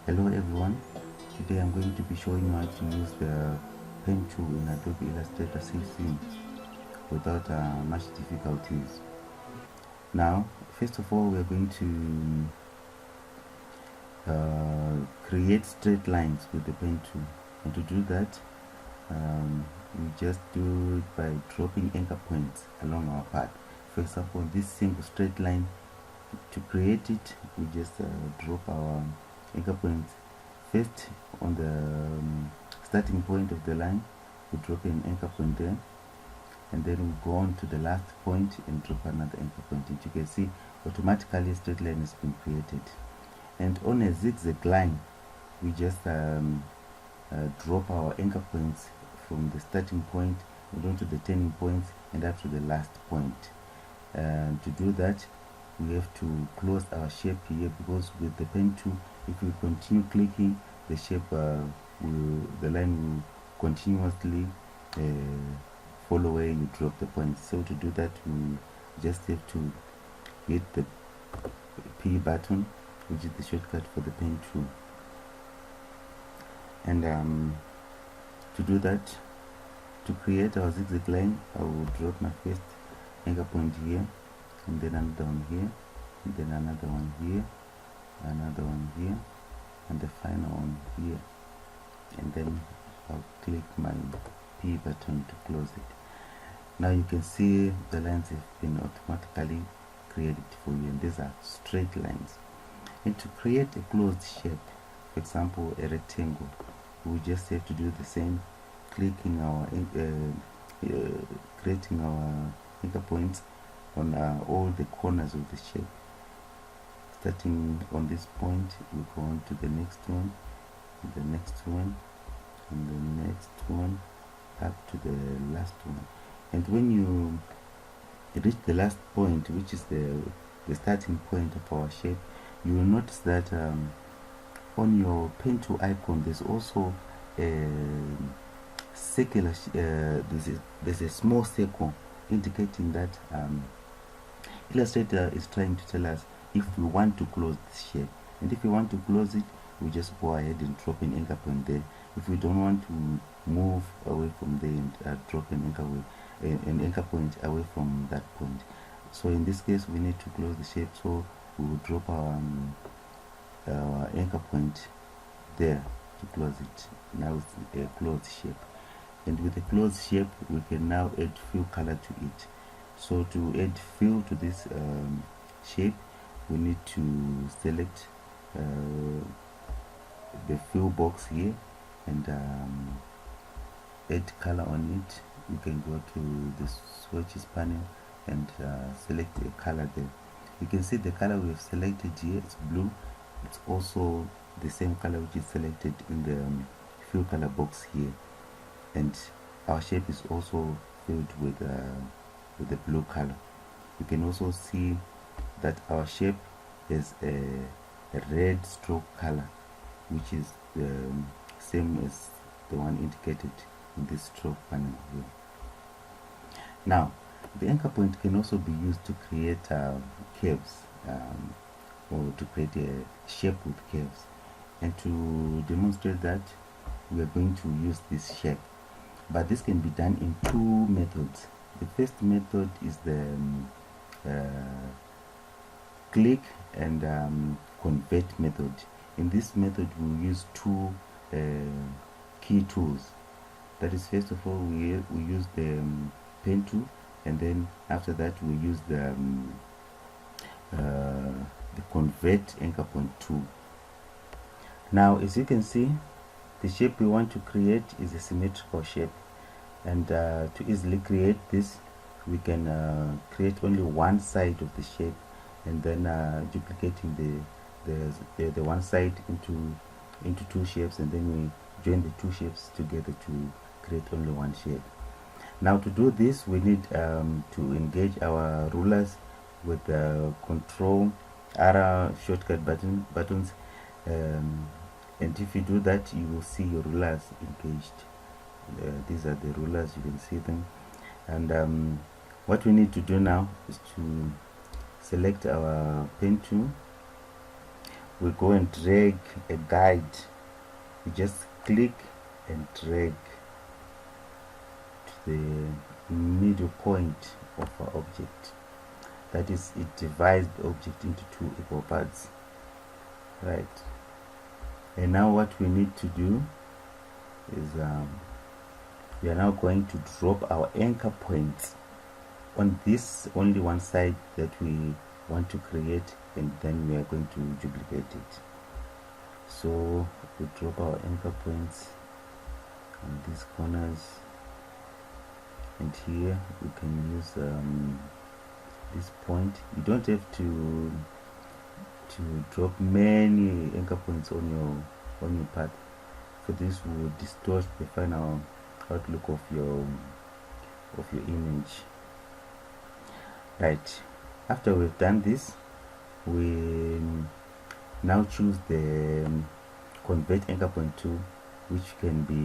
Hello everyone, today I'm going to be showing you how to use the pen tool in Adobe Illustrator CC without much difficulties. Now, first of all, we're going to create straight lines with the pen tool, and to do that, we just do it by dropping anchor points along our path. For example, this single straight line, to create it, we just drop our anchor points first on the starting point of the line. We drop an anchor point there, and then we go on to the last point and drop another anchor point, and you can see automatically a straight line has been created. And on a zigzag line, we just drop our anchor points from the starting point and onto the turning point and up to the last point. And to do that, we have to close our shape here, because with the pen tool, if we continue clicking, the shape the line will continuously follow where you drop the points. So to do that, we just have to hit the P button, which is the shortcut for the pen tool. And to do that, to create our zigzag line, I will drop my first anchor point here, and then another one here, and then another one here, another one here, and the final one here, and then I'll click my P button to close it. Now you can see the lines have been automatically created for you, and these are straight lines. And to create a closed shape, for example a rectangle, we just have to do the same, clicking our creating our anchor points on all the corners of the shape. Starting on this point, we go on to the next one, the next one, and the next one, up to the last one. And when you reach the last point, which is the starting point of our shape, you will notice that on your pen tool icon there's also a circular there's a small circle indicating that Illustrator is trying to tell us if we want to close this shape. And if we want to close it, we just go ahead and drop an anchor point there. If we don't want to move away from there, and drop an anchor point away from that point. So in this case, we need to close the shape, so we will drop our anchor point there to close it. Now it's a closed shape, and with a closed shape we can now add fill color to it. So to add fill to this shape, we need to select the fill box here and add color on it. You can go to the swatches panel and select a color there. You can see the color we have selected here is blue. It's also the same color which is selected in the fill color box here, and our shape is also filled with the blue color. You can also see that our shape has a red stroke color, which is the same as the one indicated in this stroke panel here. Now, the anchor point can also be used to create curves, or to create a shape with curves. And to demonstrate that, we are going to use this shape. But this can be done in two methods. The first method is the click and convert method. In this method, we use two key tools. That is, first of all, we use the pen tool, and then after that we use the convert anchor point tool. Now, as you can see, the shape we want to create is a symmetrical shape, and to easily create this, we can create only one side of the shape, and then duplicating the one side into two shapes, and then we join the two shapes together to create only one shape. Now, to do this, we need to engage our rulers with the Control R shortcut buttons, and if you do that, you will see your rulers engaged. These are the rulers, you can see them. And what we need to do now is to select our pen tool. we go and drag a guide. We just click and drag to the middle point of our object. That is, it divides the object into two equal parts. Right. And now what we need to do is we are now going to drop our anchor points on this only one side that we want to create, and then we are going to duplicate it. So we drop our anchor points on these corners, and here we can use this point. You don't have to drop many anchor points on your path. For this, we will distort the final outlook of your image. Right. After we've done this, we now choose the convert anchor point tool, which can be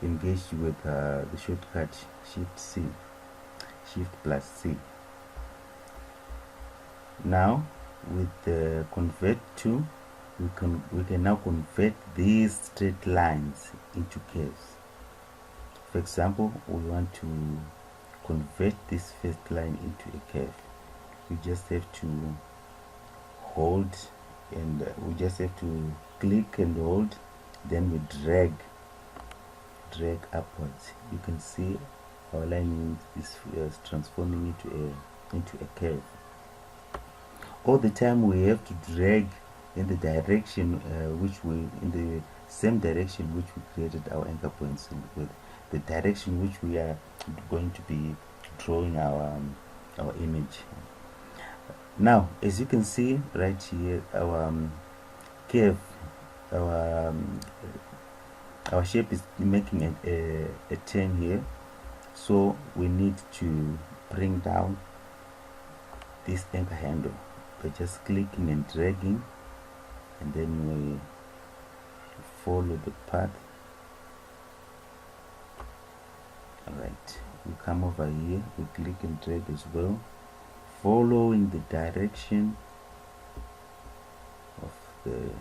engaged with the shortcut Shift plus C. Now with the convert tool, we can now convert these straight lines into curves. For example, we want to convert this first line into a curve. We just have to hold, and we just have to click and hold, then we drag upwards. You can see our line is transforming into a curve. All the time we have to drag in the direction in the same direction which we created our anchor points in, with the direction which we are going to be drawing our image. Now, as you can see right here, our curve, our shape is making a turn here, so we need to bring down this anchor handle by just clicking and dragging, and then we follow the path. Alright, we come over here, we click and drag as well, following the direction of the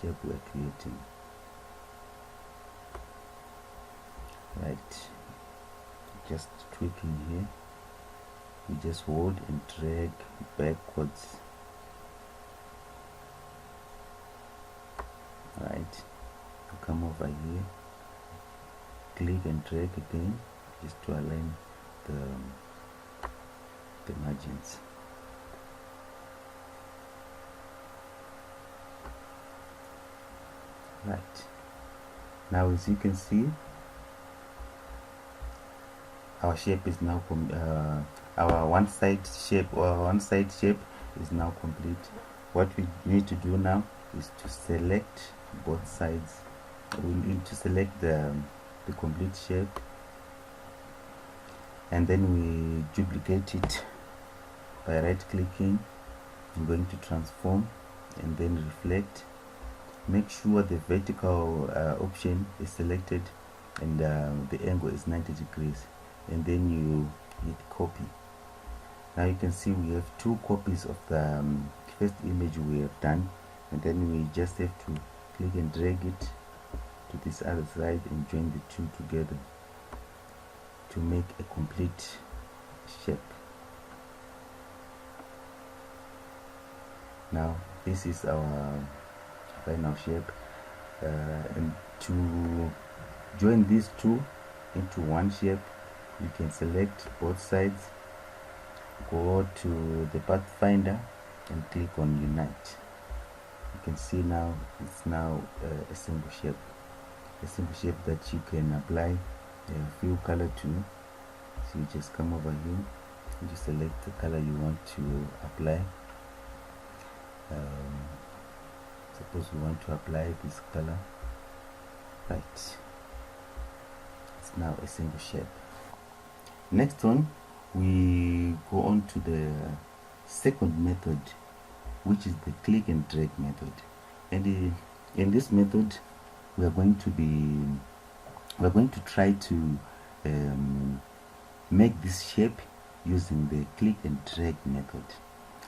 shape we are creating. Right, just tweaking here, we just hold and drag backwards. Right, come over here, click and drag again, just to align the margins. Right, now as you can see, our shape is now our one side shape is now complete. What we need to do now is to select both sides. We need to select the complete shape, and then we duplicate it by right clicking. I'm going to transform and then reflect. Make sure the vertical option is selected and the angle is 90 degrees, and then you hit copy. Now you can see we have two copies of the first image we have done, and then we just have to click and drag it to this other side and join the two together to make a complete shape. Now this is our final shape, and to join these two into one shape, you can select both sides, go to the pathfinder and click on unite. You can see now it's now a single shape that you can apply a fill color to. So you just come over here and you select the color you want to apply. Suppose we want to apply this color. Right, it's now a single shape. Next one, we go on to the second method, which is the click and drag method. And in this method, we are going to try to make this shape using the click and drag method.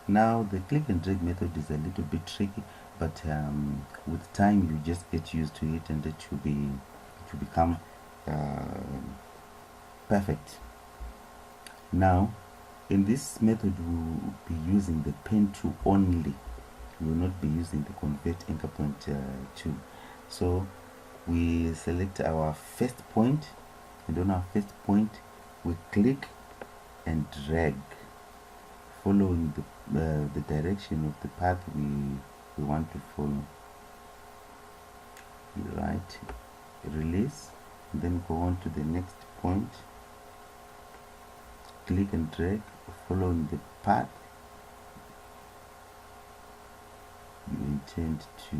Now the click and drag method is a little bit tricky, but with time you just get used to it, and it will become perfect. Now in this method we will be using the pen tool only. We will not be using the convert anchor point tool. So we select our first point, and on our first point we click and drag, following the direction of the path we want to follow. Right, release, and then go on to the next point, click and drag, following the path you intend to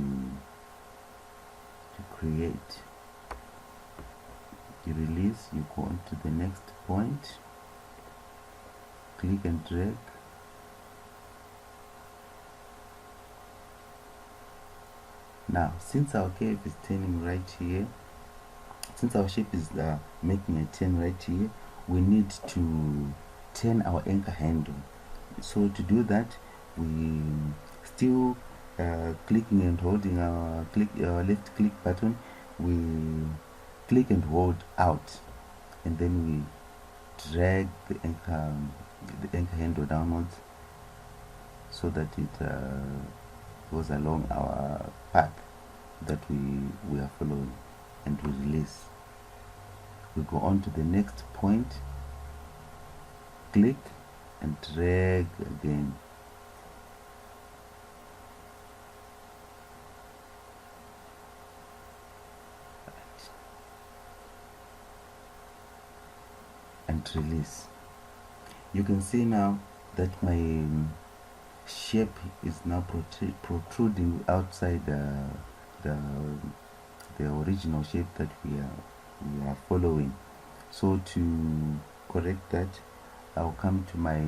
create. You release, you go on to the next point, click and drag, now since our curve is turning right here, since our shape is making a turn right here, we need to turn our anchor handle. So to do that, we still clicking and holding our left click button, we click and hold out, and then we drag the anchor handle downwards so that it goes along our path that we are following, and we release. We go on to the next point, click and drag again. And release. You can see now that my shape is now protruding outside the original shape that we are following. So to correct that, I'll come to my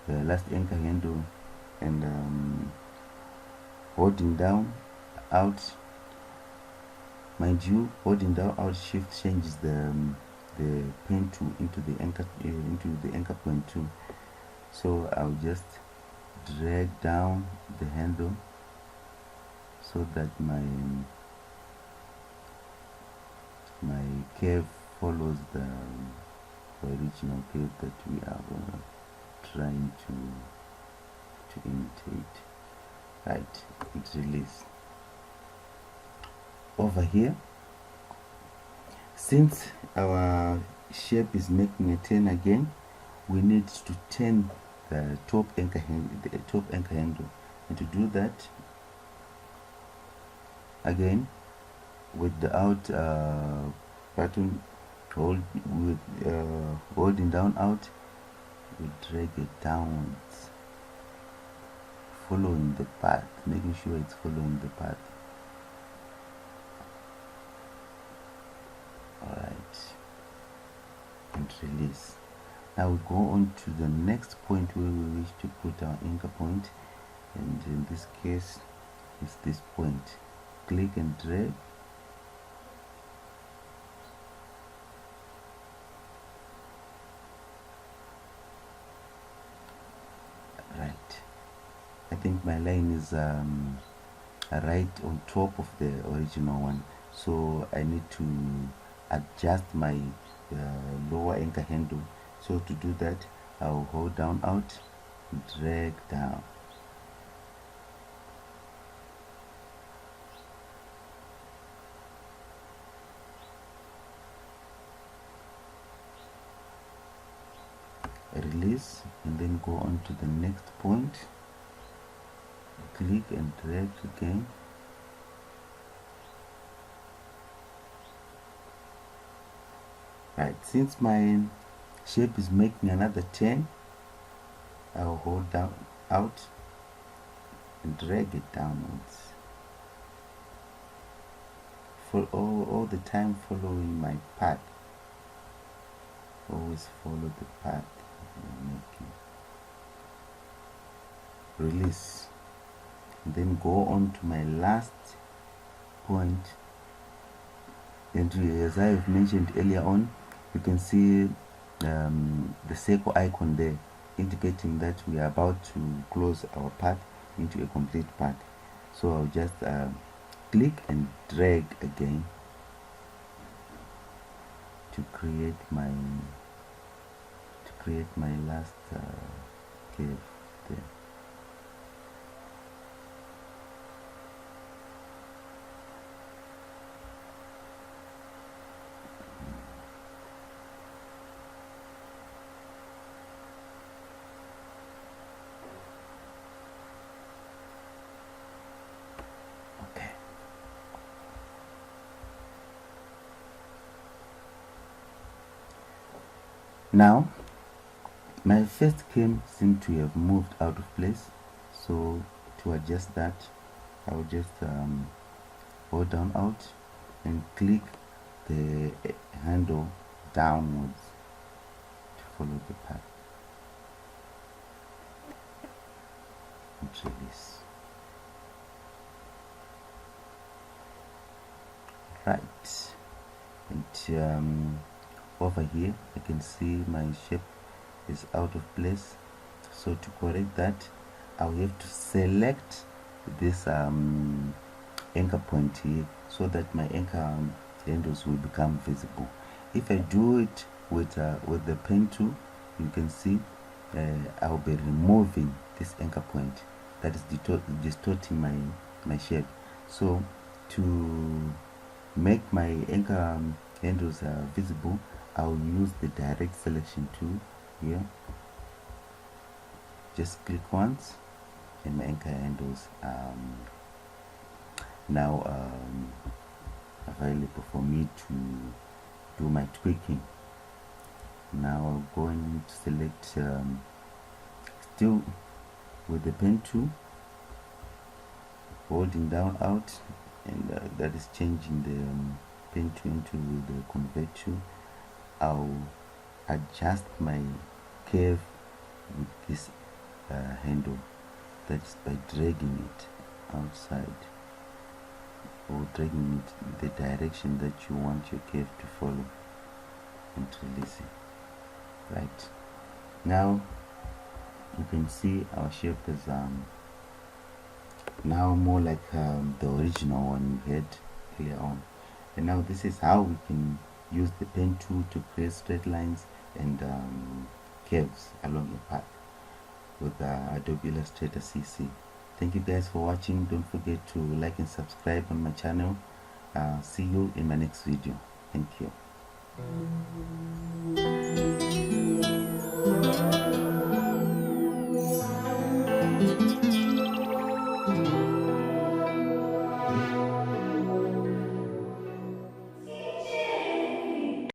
last anchor handle, and holding down out, mind you, holding down out shift changes the pen tool into the anchor point tool. So I'll just drag down the handle so that my curve follows the original curve that we are trying to imitate. Right, it's release. Over here, since our shape is making a turn again, we need to turn the top anchor handle, and to do that, again with the out button, holding down out, we drag it downwards, following the path, making sure it's following the path. Alright, and release. Now we go on to the next point where we wish to put our anchor point, and in this case it's this point. Click and drag, right. I think my line is right on top of the original one, so I need to adjust my lower anchor handle. So to do that, I'll hold down out, drag down. Release, and then go on to the next point, click and drag again. Right, since my shape is making another turn, I'll hold down out and drag it downwards, for all the time following my path. Always follow the path you're making. Release, and then go on to my last point, and as I've mentioned earlier on, you can see the circle icon there. indicating that we are about to close our path into a complete path. So I'll just click and drag again to create my last curve there. Okay. Now my first came seemed to have moved out of place, so to adjust that I'll just go down out and click the handle downwards to follow the path and release. Right, and over here I can see my shape is out of place, so to correct that I'll have to select this anchor point here so that my anchor handles will become visible. If I do it with the pen tool, you can see I'll be removing this anchor point that is distorting my shape. So to make my anchor handles visible, I'll use the direct selection tool here. Just click once and my anchor handles now available for me to do my tweaking. Now I'm going to select still with the pen tool, holding down out, and that is changing the pen tool into the convert tool. I'll adjust my curve with this handle, that's by dragging it outside or dragging it the direction that you want your curve to follow and releasing. Right, now you can see our shape is now more like the original one we had earlier on. And now this is how we can use the pen tool to create straight lines and curves along a path with Adobe Illustrator CC. Thank you guys for watching. Don't forget to like and subscribe on my channel. See you in my next video. Thank you.